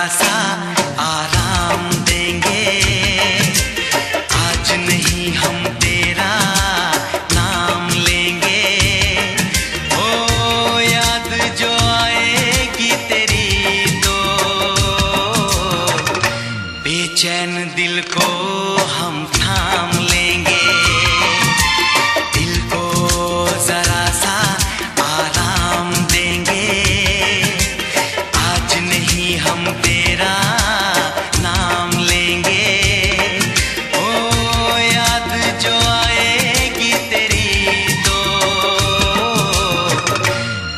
सा आराम देंगे। आज नहीं हम तेरा नाम लेंगे। ओ याद जो आएगी तेरी तो बेचैन दिल को हम थाम लेंगे। दिल को जरा सा आराम देंगे। आज नहीं हम तेरा नाम लेंगे। ओ याद जो आएगी तेरी तो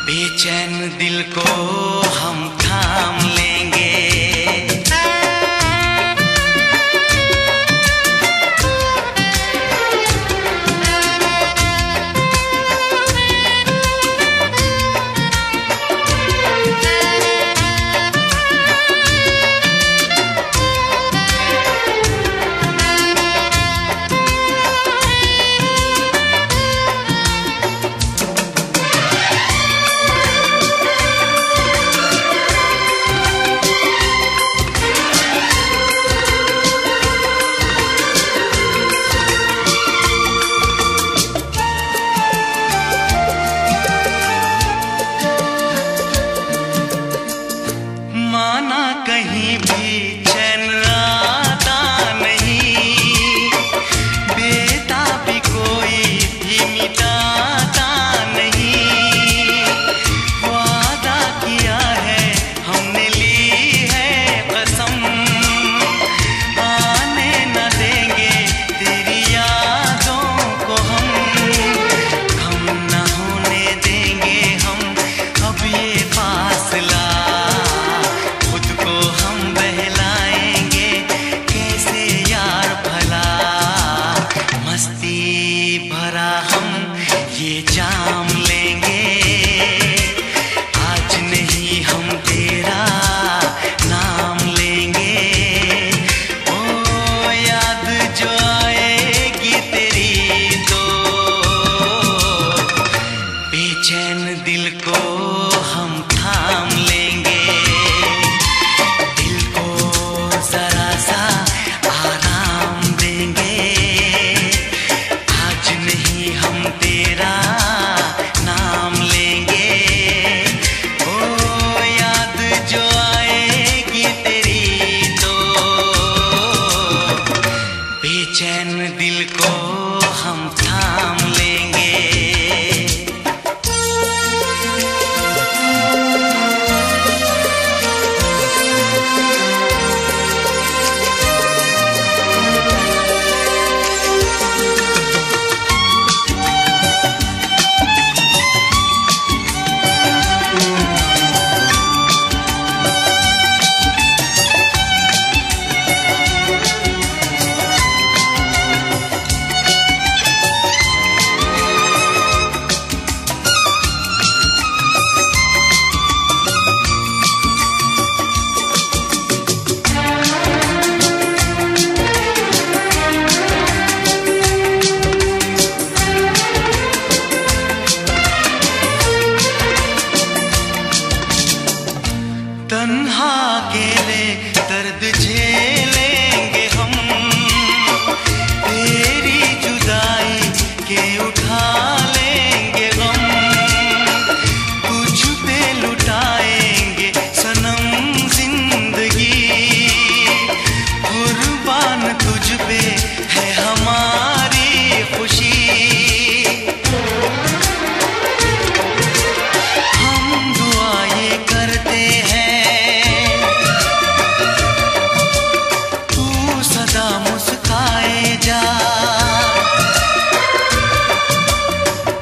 बेचैन दिल को हम थाम लेंगे। माना कहीं भी चैन आता नहीं, बेताबी कोई भी मिटाता नहीं। वादा किया है हमने, ली है कसम, आने न देंगे तेरी यादों को हम। कम न होने देंगे हम अब ये फासला। हम बहलाएंगे कैसे यार भला। मस्ती भरा हम ये जाम लेंगे। आज नहीं हम तेरा नाम लेंगे। ओ याद जो आएगी तेरी तो बेचैन दिल को हम थाम लेंगे। जरा सा आराम देंगे। आज नहीं हम तेरा नाम लेंगे। ओ याद जो आएगी तेरी तो बेचैन दिल को हम थाम लेंगे। तन्हा अकेले दर्द झेलेंगे हम, तेरी जुदाई के उठा लेंगे गम। तुझ पे लुटाएंगे सनम जिंदगी, कुर्बान तुझ पे है हमारी खुशी। हम दुआ ये करते हैं मुस्काए जा।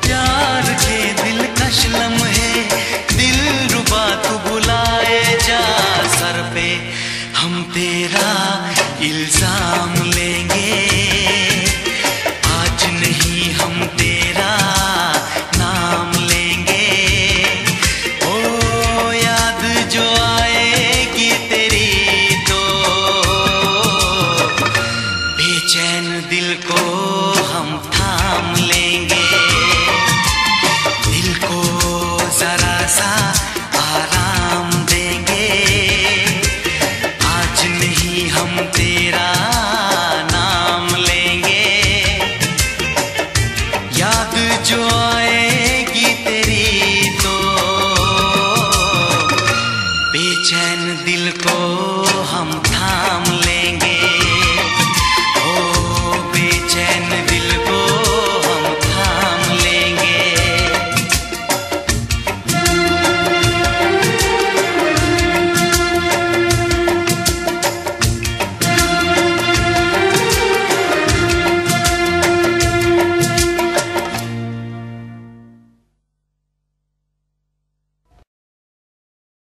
प्यार के दिलकश लम्हे दिलरुबा तू बुलाए जा। सर पे हम तेरा इल्जाम लेंगे। आज नहीं हम तेरा नाम लेंगे। ओ याद जो आएगी तेरी तो बेचैन दिल को हम थाम लेंगे। दिल को जरा सा आराम देंगे। तेरे